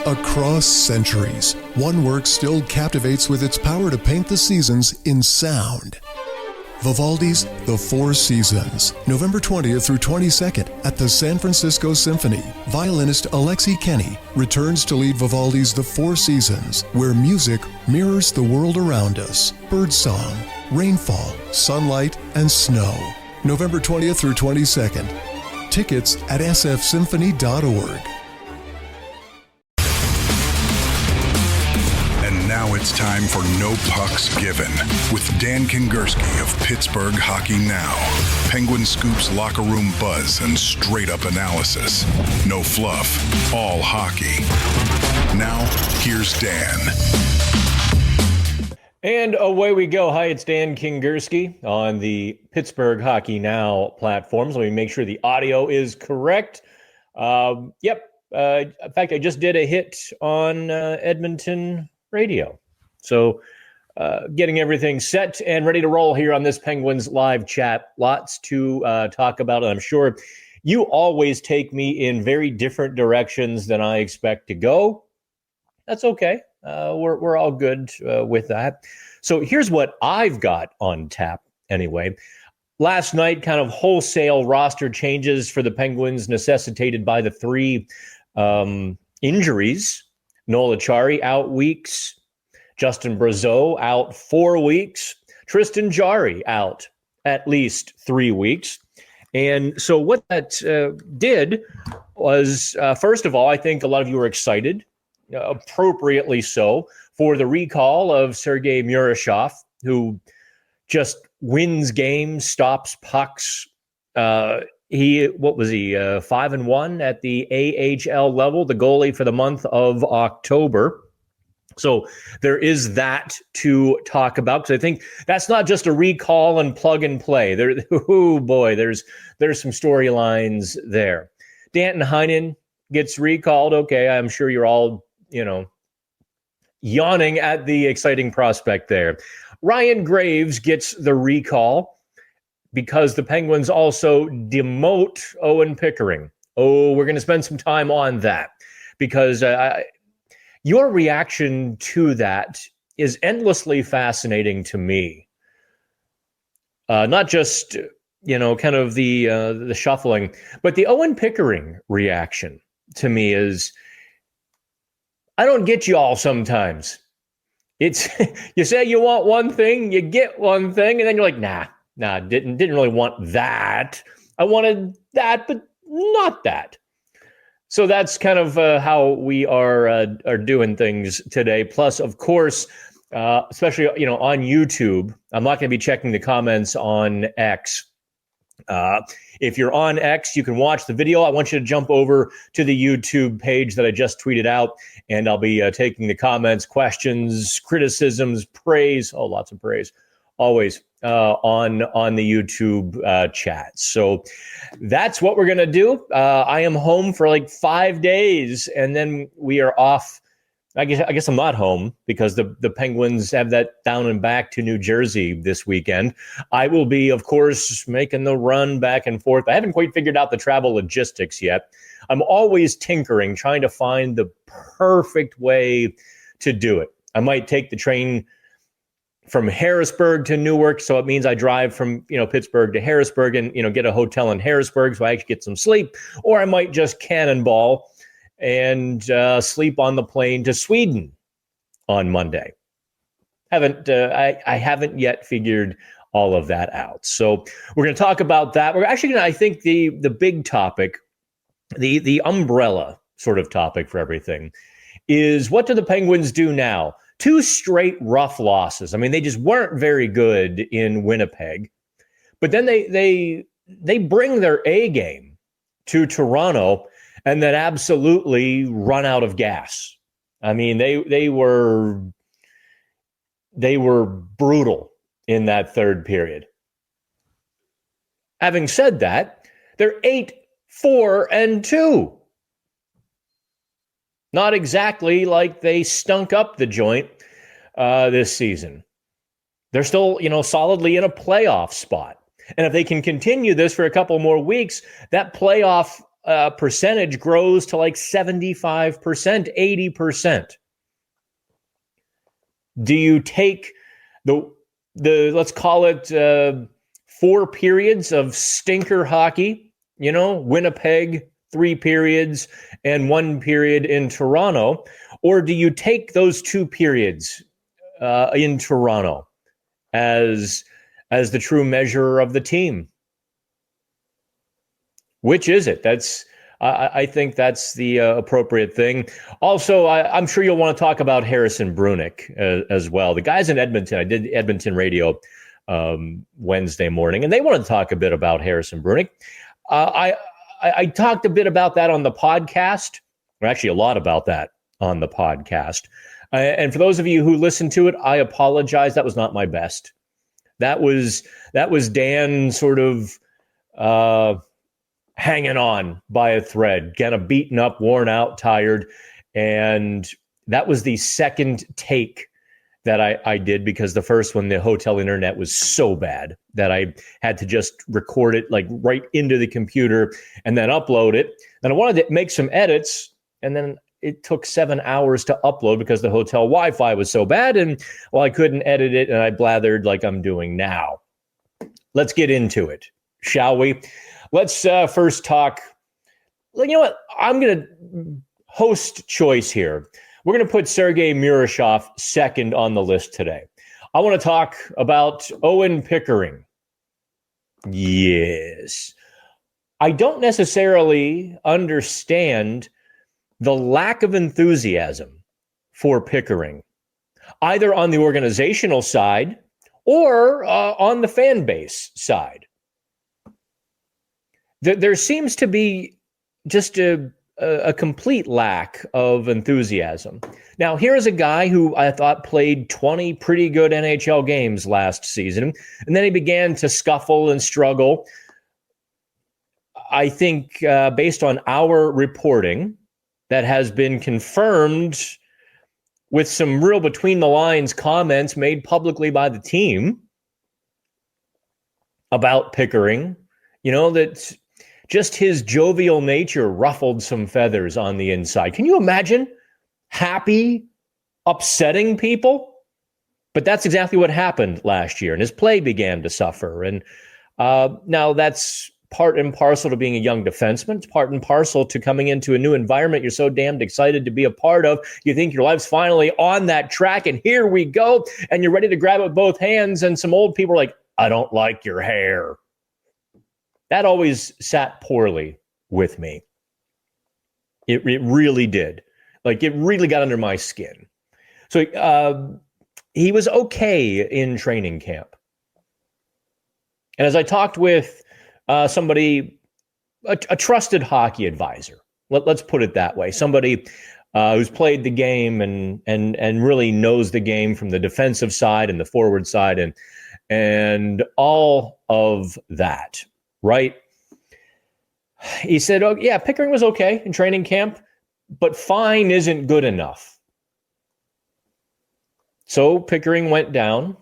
Across centuries, one work still captivates with its power to paint the seasons in sound. Vivaldi's The Four Seasons, November 20th through 22nd at the San Francisco Symphony. Violinist Alexei Kenny returns to lead Vivaldi's The Four Seasons, where music mirrors the world around us. Birdsong, rainfall, sunlight, and snow. November 20th through 22nd. Tickets at sfsymphony.org. Now it's time for No Pucks Given with Dan Kingerski of Pittsburgh Hockey Now. Penguin Scoops locker room buzz and straight-up analysis. No fluff, all hockey. Now, here's Dan. And away we go. Hi, it's Dan Kingerski on the Pittsburgh Hockey Now platforms. Let me make sure the audio is correct. In fact, I just did a hit on Edmonton radio. So getting everything set and ready to roll here on this Penguins live chat. Lots to talk about. And I'm sure you always take me in very different directions than I expect to go. That's okay. We're all good with that. So here's what I've got on tap anyway. Last night, kind of wholesale roster changes for the Penguins necessitated by the three injuries. Noel Acciari out weeks, Justin Brazeau out 4 weeks, Tristan Jarry out at least 3 weeks. And so what that did was, first of all, I think a lot of you were excited, appropriately so, for the recall of Sergei Murashov, who just wins games, stops pucks. He 5-1 at the AHL level, the goalie for the month of October. So there is that to talk about, because I think that's not just a recall and plug and play. There's some storylines there. Danton Heinen gets recalled. Okay, I'm sure you're all, yawning at the exciting prospect there. Ryan Graves gets the recall because the Penguins also demote Owen Pickering. Oh, we're going to spend some time on that because your reaction to that is endlessly fascinating to me. Not just, kind of the shuffling, but the Owen Pickering reaction to me is, I don't get you all sometimes. It's you say you want one thing, you get one thing, and then you're like, nah, didn't really want that. I wanted that, but not that. So that's kind of how we are doing things today. Plus, of course, especially on YouTube, I'm not going to be checking the comments on X. If you're on X, you can watch the video. I want you to jump over to the YouTube page that I just tweeted out, and I'll be taking the comments, questions, criticisms, praise. Oh, lots of praise. Always on the YouTube chat. So that's what we're going to do. I am home for like 5 days, and then we are off. I guess I'm not home because the Penguins have that down and back to New Jersey this weekend. I will be, of course, making the run back and forth. I haven't quite figured out the travel logistics yet. I'm always tinkering, trying to find the perfect way to do it. I might take the train from Harrisburg to Newark, so it means I drive from Pittsburgh to Harrisburg and get a hotel in Harrisburg so I actually get some sleep, or I might just cannonball and sleep on the plane to Sweden on Monday. I haven't yet figured all of that out. So we're going to talk about that. We're actually going to, I think the big topic, the umbrella sort of topic for everything is, what do the Penguins do now? 2 straight rough losses. I mean, they just weren't very good in Winnipeg, but then they bring their A game to Toronto and then absolutely run out of gas. I mean, they were brutal in that third period. Having said that, they're 8-4-2. Not exactly like they stunk up the joint this season. They're still, solidly in a playoff spot. And if they can continue this for a couple more weeks, that playoff percentage grows to like 75%, 80%. Do you take the let's call it 4 periods of stinker hockey, Winnipeg, 3 periods and 1 period in Toronto, or do you take those 2 periods in Toronto as the true measure of the team? Which is it? I think that's the appropriate thing. Also, I'm sure you'll want to talk about Harrison Brunick as well. The guys in Edmonton, I did Edmonton radio Wednesday morning, and they wanted to talk a bit about Harrison Brunick. I talked a bit about that on the podcast, or actually a lot about that on the podcast. And for those of you who listened to it, I apologize. That was not my best. That was Dan sort of hanging on by a thread, kind of beaten up, worn out, tired. And that was the second take that I did, because the first one, the hotel internet was so bad that I had to just record it like right into the computer and then upload it. And I wanted to make some edits, and then it took 7 hours to upload because the hotel Wi-Fi was so bad. And I couldn't edit it, and I blathered like I'm doing now. Let's get into it, shall we? Let's first talk. You know what? I'm going to host choice here. We're going to put Sergei Murashov second on the list today. I want to talk about Owen Pickering. Yes. I don't necessarily understand the lack of enthusiasm for Pickering, either on the organizational side or on the fan base side. There seems to be just a complete lack of enthusiasm. Now, here's a guy who I thought played 20 pretty good NHL games last season, and then he began to scuffle and struggle. I think based on our reporting that has been confirmed with some real between-the-lines comments made publicly by the team about Pickering, that just his jovial nature ruffled some feathers on the inside. Can you imagine happy, upsetting people? But that's exactly what happened last year, and his play began to suffer. And now that's part and parcel to being a young defenseman. It's part and parcel to coming into a new environment you're so damned excited to be a part of. You think your life's finally on that track, and here we go, and you're ready to grab it with both hands, and some old people are like, I don't like your hair. That always sat poorly with me. It really did. Like, it really got under my skin. So he was okay in training camp. And as I talked with somebody, a trusted hockey advisor, let's put it that way, somebody who's played the game and really knows the game from the defensive side and the forward side and all of that. Right. He said, oh, yeah, Pickering was okay in training camp, but fine isn't good enough. So Pickering went down,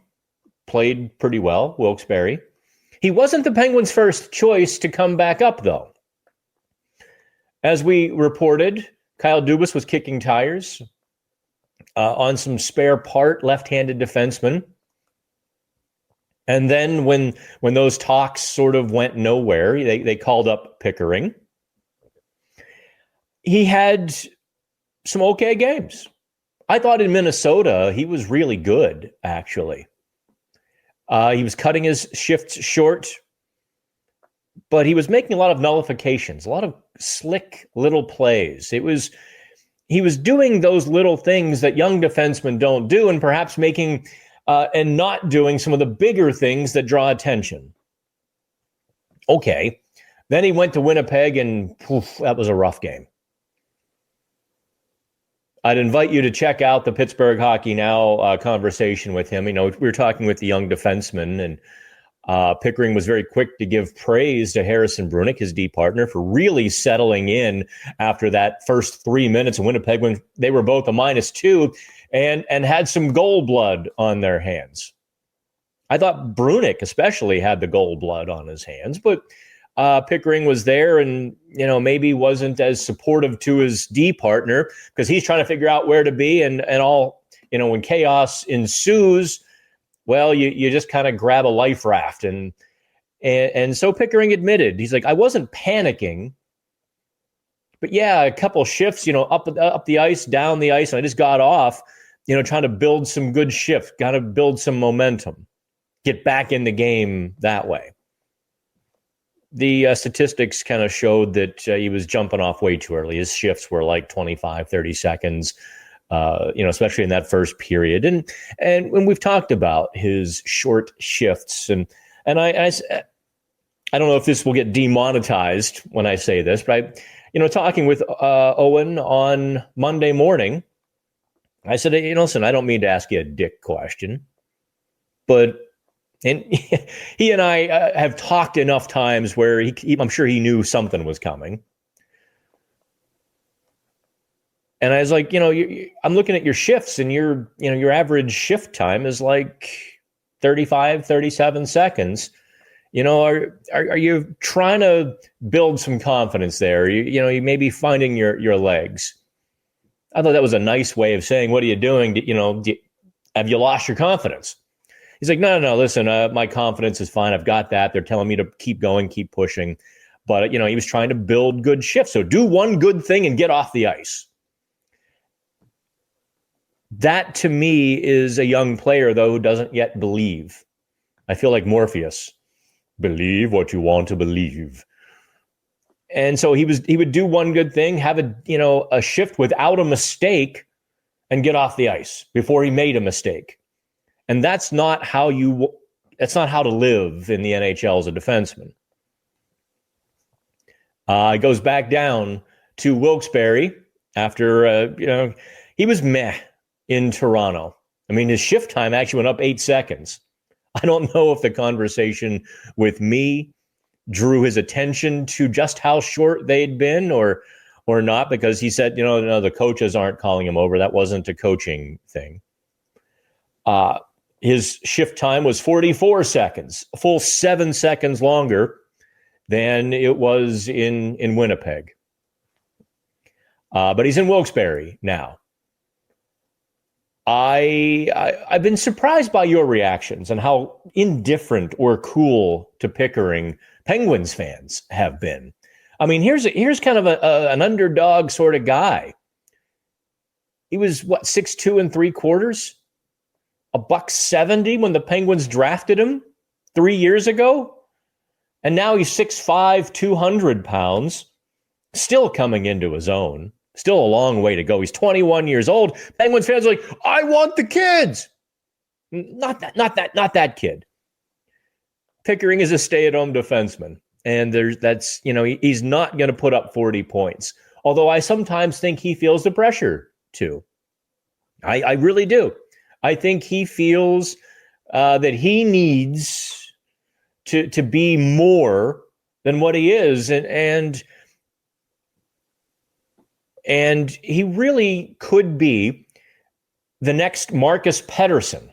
played pretty well, Wilkes-Barre. He wasn't the Penguins' first choice to come back up, though. As we reported, Kyle Dubas was kicking tires on some spare part left-handed defenseman. And then when those talks sort of went nowhere, they called up Pickering. He had some okay games. I thought in Minnesota, he was really good, actually. He was cutting his shifts short, but he was making a lot of nullifications, a lot of slick little plays. He was doing those little things that young defensemen don't do, and perhaps making and not doing some of the bigger things that draw attention. Okay. Then he went to Winnipeg, and that was a rough game. I'd invite you to check out the Pittsburgh Hockey Now conversation with him. We were talking with the young defenseman, and Pickering was very quick to give praise to Harrison Brunick, his D partner, for really settling in after that first 3 minutes in Winnipeg when they were both a -2 and had some goal blood on their hands. I thought Brunick especially had the goal blood on his hands, but Pickering was there and, maybe wasn't as supportive to his D partner because he's trying to figure out where to be and all, when chaos ensues, well, you just kind of grab a life raft. And so Pickering admitted, he's like, I wasn't panicking, but yeah, a couple shifts, up the ice, down the ice. And I just got off, trying to build some good shift, got to build some momentum, get back in the game that way. The statistics kind of showed that he was jumping off way too early. His shifts were like 25, 30 seconds, especially in that first period. And when we've talked about his short shifts, and I don't know if this will get demonetized when I say this, but talking with Owen on Monday morning, I said, listen, I don't mean to ask you a dick question, but and he and I have talked enough times where I'm sure he knew something was coming. And I was like, I'm looking at your shifts and your average shift time is like 35, 37 seconds. Are you trying to build some confidence there? You may be finding your legs. I thought that was a nice way of saying, what are you doing? Have you lost your confidence? He's like, no, listen, my confidence is fine. I've got that. They're telling me to keep going, keep pushing. But, he was trying to build good shifts. So do one good thing and get off the ice. That, to me, is a young player, though, who doesn't yet believe. I feel like Morpheus. Believe what you want to believe. And so he would do one good thing, have a shift without a mistake, and get off the ice before he made a mistake. And that's not how to live in the NHL as a defenseman. It goes back down to Wilkes-Barre after, he was meh in Toronto. I mean, his shift time actually went up 8 seconds. I don't know if the conversation with me drew his attention to just how short they'd been or not, because he said, no, the coaches aren't calling him over. That wasn't a coaching thing. His shift time was 44 seconds, a full 7 seconds longer than it was in Winnipeg. But he's in Wilkes-Barre now. I've been surprised by your reactions and how indifferent or cool to Pickering Penguins fans have been. I mean, here's kind of an underdog sort of guy. He was 6'2 3/4, $170 when the Penguins drafted him 3 years ago, and now he's 6'5", 200 pounds, still coming into his own. Still a long way to go. He's 21 years old. Penguins fans are like, I want the kids. Not that kid. Pickering is a stay-at-home defenseman. And he's not going to put up 40 points. Although I sometimes think he feels the pressure too. I really do. I think he feels that he needs to be more than what he is. And he really could be the next Marcus Pettersson.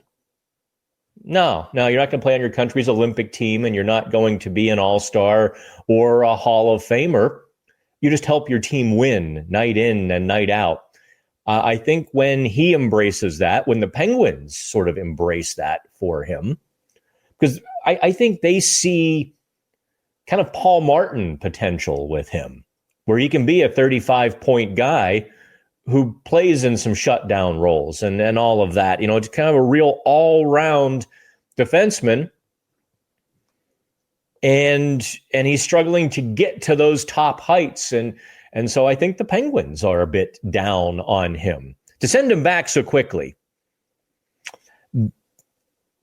No, you're not going to play on your country's Olympic team, and you're not going to be an all-star or a Hall of Famer. You just help your team win night in and night out. I think when he embraces that, when the Penguins sort of embrace that for him, because I think they see kind of Paul Martin potential with him, where he can be a 35-point guy who plays in some shutdown roles and all of that. It's kind of a real all-round defenseman. And he's struggling to get to those top heights. And so I think the Penguins are a bit down on him. To send him back so quickly,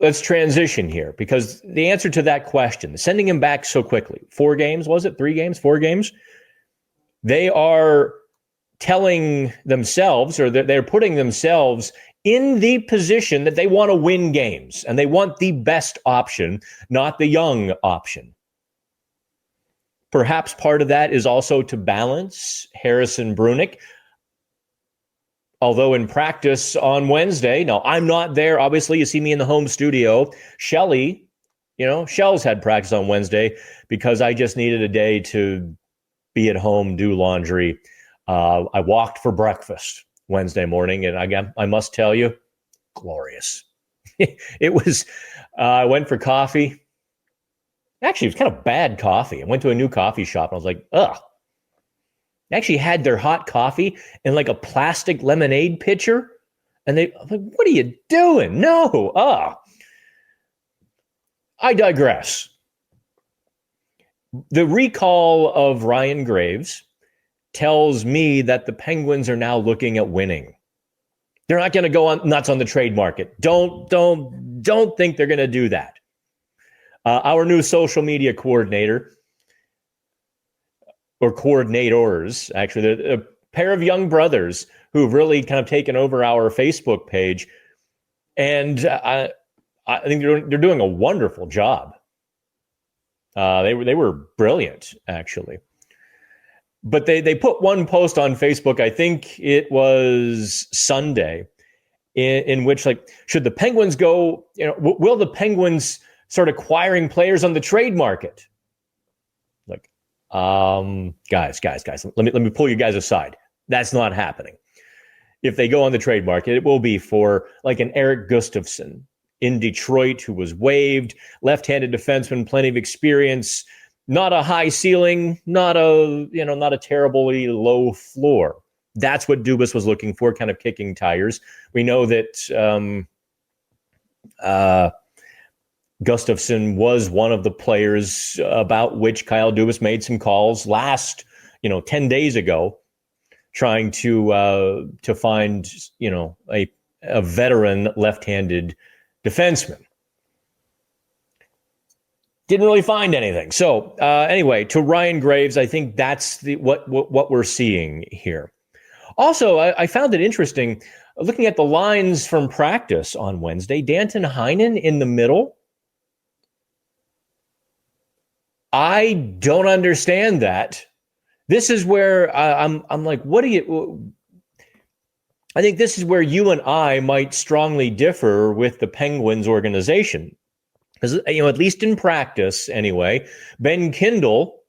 let's transition here, because the answer to that question, sending him back so quickly, 4 games, was it 3 games, 4 games? They are telling themselves, or they're putting themselves in the position that they want to win games, and they want the best option, not the young option. Perhaps part of that is also to balance Harrison Brunick. Although in practice on Wednesday, no, I'm not there. Obviously, you see me in the home studio. Shelley Shells had practice on Wednesday because I just needed a day to be at home, do laundry. I walked for breakfast Wednesday morning, and I must tell you, glorious. It was, I went for coffee. Actually, it was kind of bad coffee. I went to a new coffee shop, and I was like, ugh. They actually had their hot coffee in like a plastic lemonade pitcher. And I'm like, what are you doing? No, I digress. The recall of Ryan Graves tells me that the Penguins are now looking at winning. They're not going to go on nuts on the trade market. Don't think they're going to do that. Our new social media coordinator, or coordinators, actually, a pair of young brothers who've really kind of taken over our Facebook page, and I think they're doing a wonderful job. They were brilliant, actually. But they put one post on Facebook, I think it was Sunday, in which, like, should the Penguins go, will the Penguins start acquiring players on the trade market? Like, guys, let me pull you guys aside. That's not happening. If they go on the trade market, it will be for like an Eric Gustafson in Detroit, who was waived, left-handed defenseman, plenty of experience, not a high ceiling, not a terribly low floor. That's what Dubas was looking for, kind of kicking tires. We know that Gustafson was one of the players about which Kyle Dubas made some calls last, 10 days ago, trying to find, a veteran left-handed defenseman. Didn't really find anything. So anyway, to Ryan Graves, I think that's what we're seeing here. Also, I found it interesting looking at the lines from practice on Wednesday. Danton Heinen in the middle. I don't understand that. This is where I'm like, what do you? I think this is where you and I might strongly differ with the Penguins organization. Because, at least in practice anyway, Ben Kindle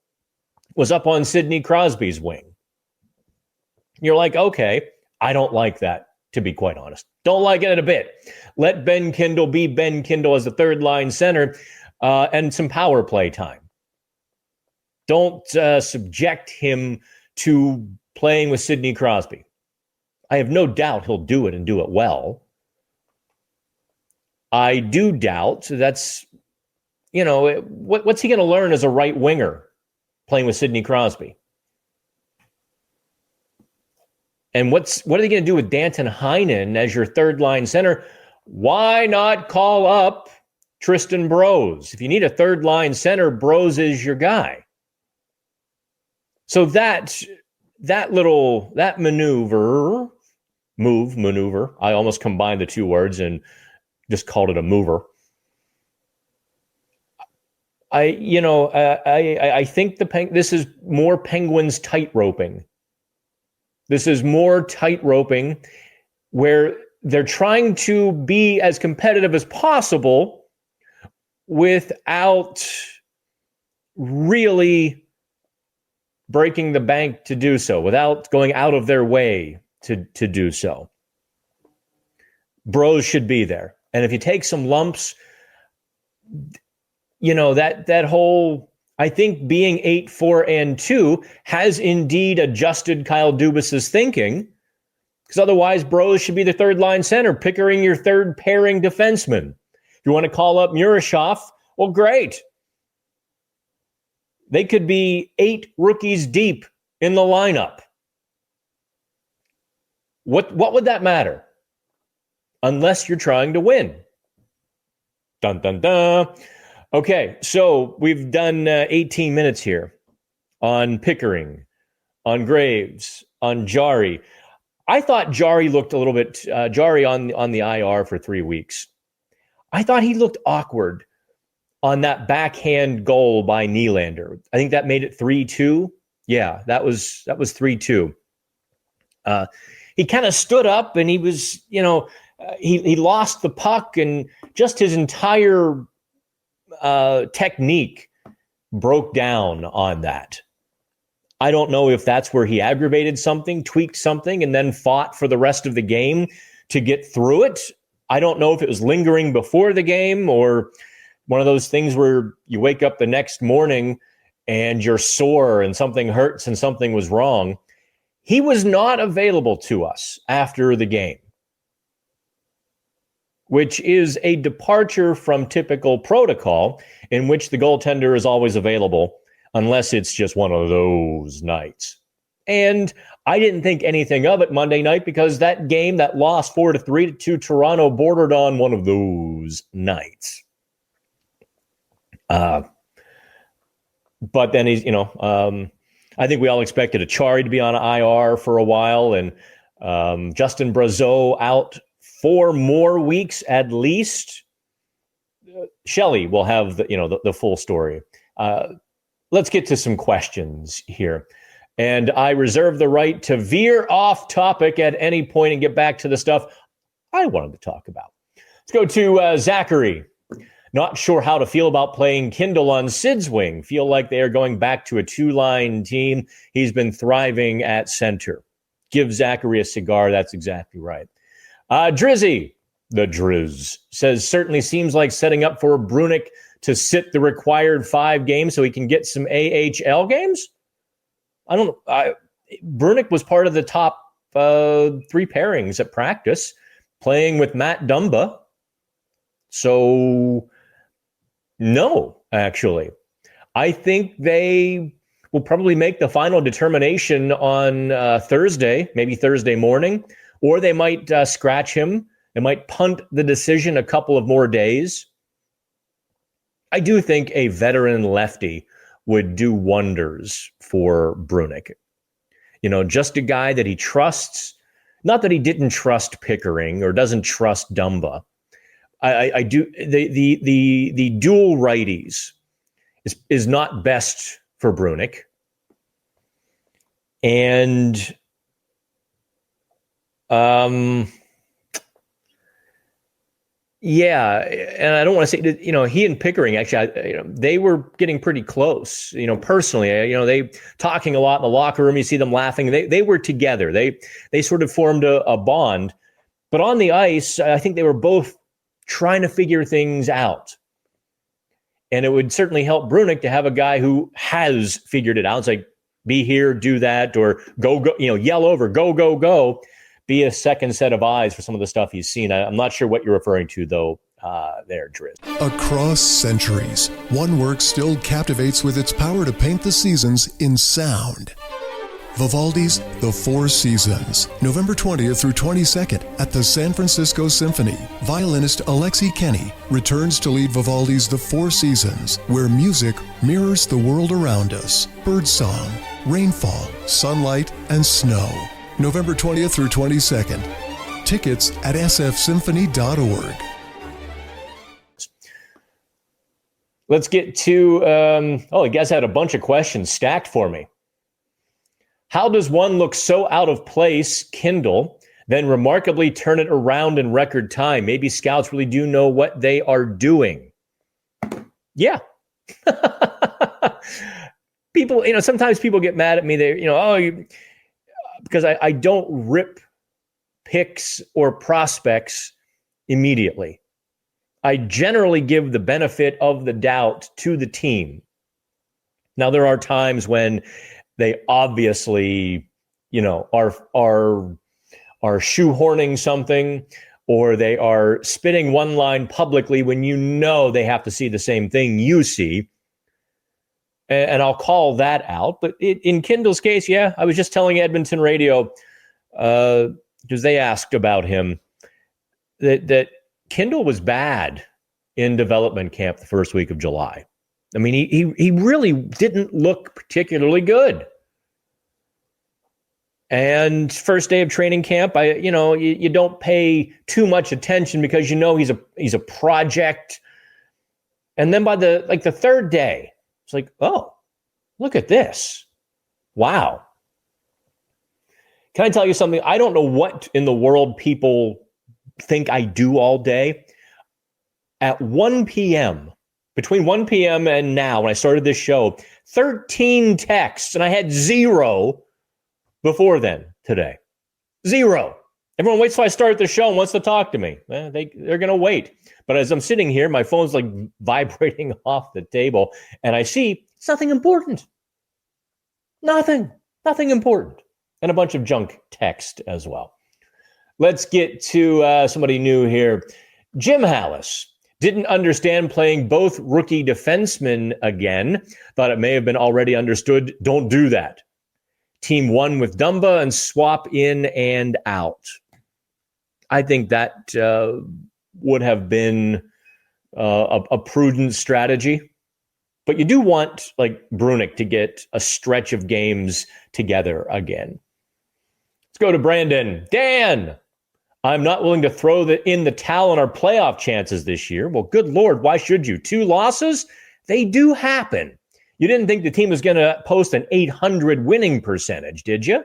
was up on Sidney Crosby's wing. You're like, okay, I don't like that, to be quite honest. Don't like it a bit. Let Ben Kindle be Ben Kindle as the third line center and some power play time. Don't subject him to playing with Sidney Crosby. I have no doubt he'll do it and do it well. I do doubt that's, what's he going to learn as a right winger playing with Sidney Crosby? And what are they going to do with Danton Heinen as your third line center? Why not call up Tristan Brose? If you need a third line center, Brose is your guy. So that maneuver, I almost combined the two words and just called it a mover. I think this is more Penguins tightroping. This is more tightroping where they're trying to be as competitive as possible without really breaking the bank to do so, without going out of their way to do so. Brose should be there. And if you take some lumps, that whole, I think being 8-4-2 has indeed adjusted Kyle Dubas's thinking, because otherwise Brose should be the third line center, Pickering your third pairing defenseman. If you want to call up Murashov, well, great. They could be 8 rookies deep in the lineup. What would that matter? Unless you're trying to win. Dun, dun, dun. Okay, so we've done 18 minutes here on Pickering, on Graves, on Jari. I thought Jari looked a little bit, Jari on the IR for 3 weeks. I thought he looked awkward on that backhand goal by Nylander. I think that made it 3-2. Yeah, that was 3-2. He kind of stood up and he was, he lost the puck, and just his entire technique broke down on that. I don't know if that's where he aggravated something, tweaked something, and then fought for the rest of the game to get through it. I don't know if it was lingering before the game or one of those things where you wake up the next morning and you're sore and something hurts and something was wrong. He was not available to us after the game, which is a departure from typical protocol in which the goaltender is always available unless it's just one of those nights. And I didn't think anything of it Monday night because that game that lost 4-3 to Toronto bordered on one of those nights. But then he's, I think we all expected Achari to be on IR for a while, and Justin Brazeau out 4 more weeks at least. Shelley will have the full story. Let's get to some questions here. And I reserve the right to veer off topic at any point and get back to the stuff I wanted to talk about. Let's go to Zachary. Not sure how to feel about playing Kindle on Sid's wing. Feel like they are going back to a 2-line team. He's been thriving at center. Give Zachary a cigar. That's exactly right. Drizzy, the Driz, says certainly seems like setting up for Brunick to sit the required 5 games so he can get some AHL games. I don't know. Brunick was part of the top 3 pairings at practice, playing with Matt Dumba. So, no, actually. I think they will probably make the final determination on Thursday, maybe Thursday morning, or they might scratch him. They might punt the decision a couple of more days. I do think a veteran lefty would do wonders for Brunick. Just a guy that he trusts. Not that he didn't trust Pickering or doesn't trust Dumba. I do. The dual righties is not best for Brunick. And yeah, and I don't want to say that, he and Pickering, actually, they were getting pretty close, personally. They talking a lot in the locker room. You see them laughing. They were together. They sort of formed a bond. But on the ice, I think they were both trying to figure things out. And it would certainly help Brunick to have a guy who has figured it out. It's like, be here, do that, or go, yell over, go. Be a second set of eyes for some of the stuff he's seen. I'm not sure what you're referring to, though, there, Driz. Across centuries, one work still captivates with its power to paint the seasons in sound. Vivaldi's The Four Seasons, November 20th through 22nd at the San Francisco Symphony. Violinist Alexei Kenny returns to lead Vivaldi's The Four Seasons, where music mirrors the world around us. Birdsong, rainfall, sunlight, and snow. November 20th through 22nd. Tickets at sfsymphony.org. Let's get to, you guys had a bunch of questions stacked for me. How does one look so out of place, Kindle, then remarkably turn it around in record time? Maybe scouts really do know what they are doing. Yeah. People, sometimes people get mad at me. Because I don't rip picks or prospects immediately. I generally give the benefit of the doubt to the team. Now, there are times when they obviously, are shoehorning something, or they are spitting one line publicly when they have to see the same thing you see. And I'll call that out. But in Kindle's case, I was just telling Edmonton Radio, because they asked about him, that Kindle was bad in development camp the first week of July. I mean, he really didn't look particularly good. And first day of training camp, you don't pay too much attention because he's a project. And then by the third day, it's like, oh, look at this. Wow. Can I tell you something? I don't know what in the world people think I do all day. At 1 p.m., Between 1 p.m. and now, when I started this show, 13 texts, and I had 0 before then today. 0. Everyone waits till I start the show and wants to talk to me. They're going to wait. But as I'm sitting here, my phone's like vibrating off the table, and I see it's nothing important. Nothing important. And a bunch of junk text as well. Let's get to somebody new here. Jim Hallis didn't understand playing both rookie defensemen again. Thought it may have been already understood. Don't do that. Team won with Dumba and swap in and out. I think that would have been a prudent strategy. But you do want, like, Brunick to get a stretch of games together again. Let's go to Brandon. Dan, I'm not willing to throw in the towel on our playoff chances this year. Well, good Lord, why should you? 2 losses? They do happen. You didn't think the team was going to post an 800 winning percentage, did you?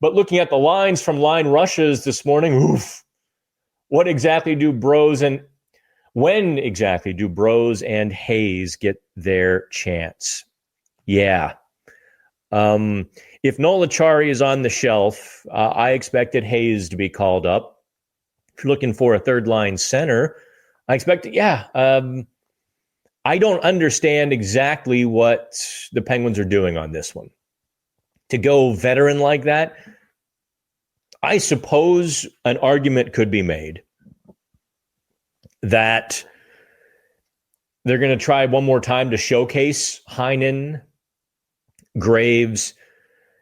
But looking at the lines from line rushes this morning, oof. When exactly do Bros and Hayes get their chance? Yeah. If Noel Acciari is on the shelf, I expected Hayes to be called up. If you're looking for a third line center, I expect it. Yeah. I don't understand exactly what the Penguins are doing on this one. To go veteran like that, I suppose an argument could be made that they're going to try one more time to showcase Heinen, Graves,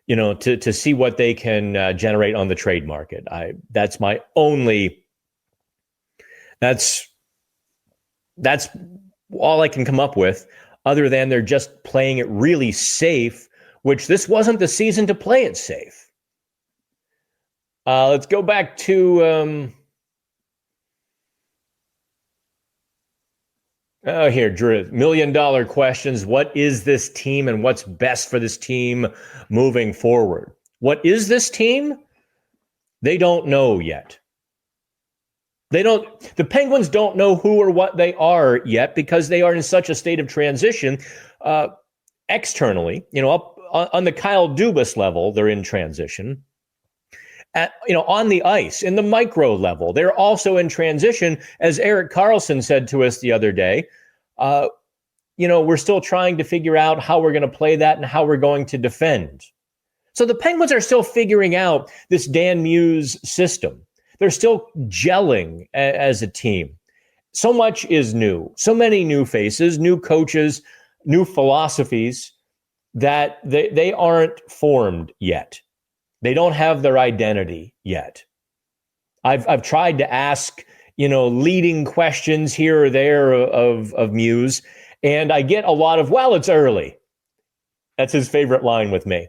to see what they can generate on the trade market. That's my only. That's all I can come up with, other than they're just playing it really safe, which this wasn't the season to play it safe. Let's go back to here, Drew. $1 million questions. What is this team and what's best for this team moving forward? What is this team? They don't know yet. The Penguins don't know who or what they are yet because they are in such a state of transition externally. Up on the Kyle Dubas level, they're in transition. On the ice, in the micro level, they're also in transition. As Erik Karlsson said to us the other day, we're still trying to figure out how we're going to play that and how we're going to defend. So the Penguins are still figuring out this Dan Muse system. They're still gelling as a team. So much is new. So many new faces, new coaches, new philosophies that they aren't formed yet. They don't have their identity yet. I've tried to ask, leading questions here or there of Muse, and I get a lot of, well, it's early. That's his favorite line with me.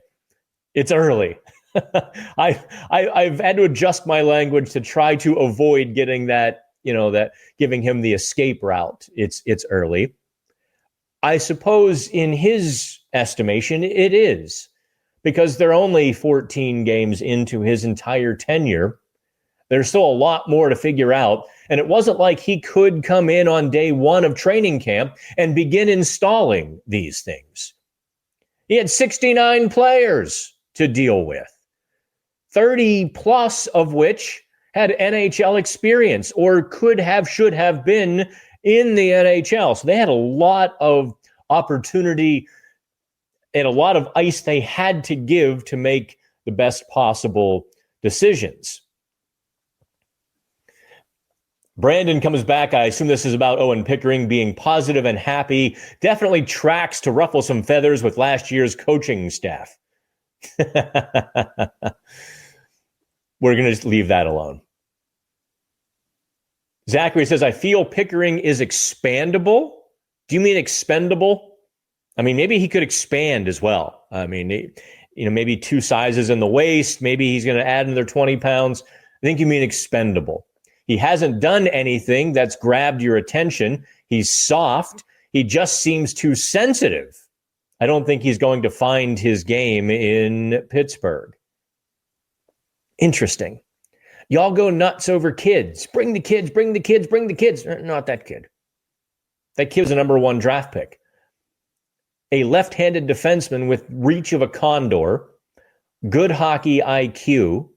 It's early. I've had to adjust my language to try to avoid getting that, that giving him the escape route. It's early. I suppose in his estimation, it is, because they're only 14 games into his entire tenure. There's still a lot more to figure out. And it wasn't like he could come in on day one of training camp and begin installing these things. He had 69 players to deal with, 30 plus of which had NHL experience or should have been in the NHL. So they had a lot of opportunity and a lot of ice they had to give to make the best possible decisions. Brandon comes back. I assume this is about Owen Pickering being positive and happy. Definitely tracks to ruffle some feathers with last year's coaching staff. We're going to just leave that alone. Zachary says, I feel Pickering is expandable. Do you mean expendable? I mean, maybe he could expand as well. I mean, maybe 2 sizes in the waist. Maybe he's going to add another 20 pounds. I think you mean expendable. He hasn't done anything that's grabbed your attention. He's soft. He just seems too sensitive. I don't think he's going to find his game in Pittsburgh. Interesting. Y'all go nuts over kids. Bring the kids, bring the kids, bring the kids. Not that kid. That kid was a number 1 draft pick. A left-handed defenseman with reach of a condor, good hockey IQ.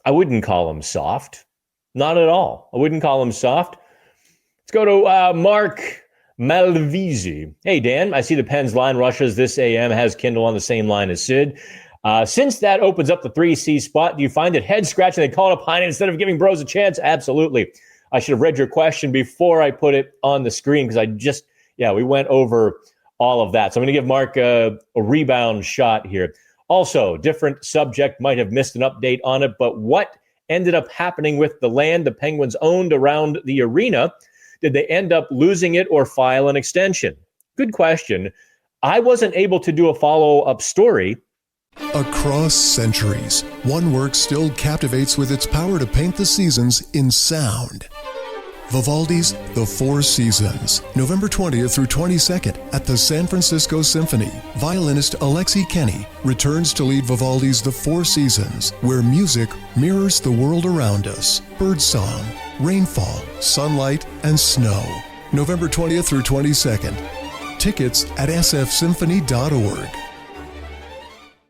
I wouldn't call him soft. Not at all. I wouldn't call him soft. Let's go to Mark Malvisi. Hey, Dan, I see the Pens line rushes this AM has Kindle on the same line as Sid. Since that opens up the 3C spot, do you find it head-scratching they call it up Heinen instead of giving Bros a chance? Absolutely. I should have read your question before I put it on the screen because we went over all of that. So I'm going to give Mark a rebound shot here. Also, different subject, might have missed an update on it, but what ended up happening with the land the Penguins owned around the arena? Did they end up losing it or file an extension? Good question. I wasn't able to do a follow-up story. Across centuries, one work still captivates with its power to paint the seasons in sound. Vivaldi's The Four Seasons, November 20th through 22nd at the San Francisco Symphony. Violinist Alexei Kenny returns to lead Vivaldi's The Four Seasons, where music mirrors the world around us. Birdsong, rainfall, sunlight, and snow. November 20th through 22nd. Tickets at sfsymphony.org.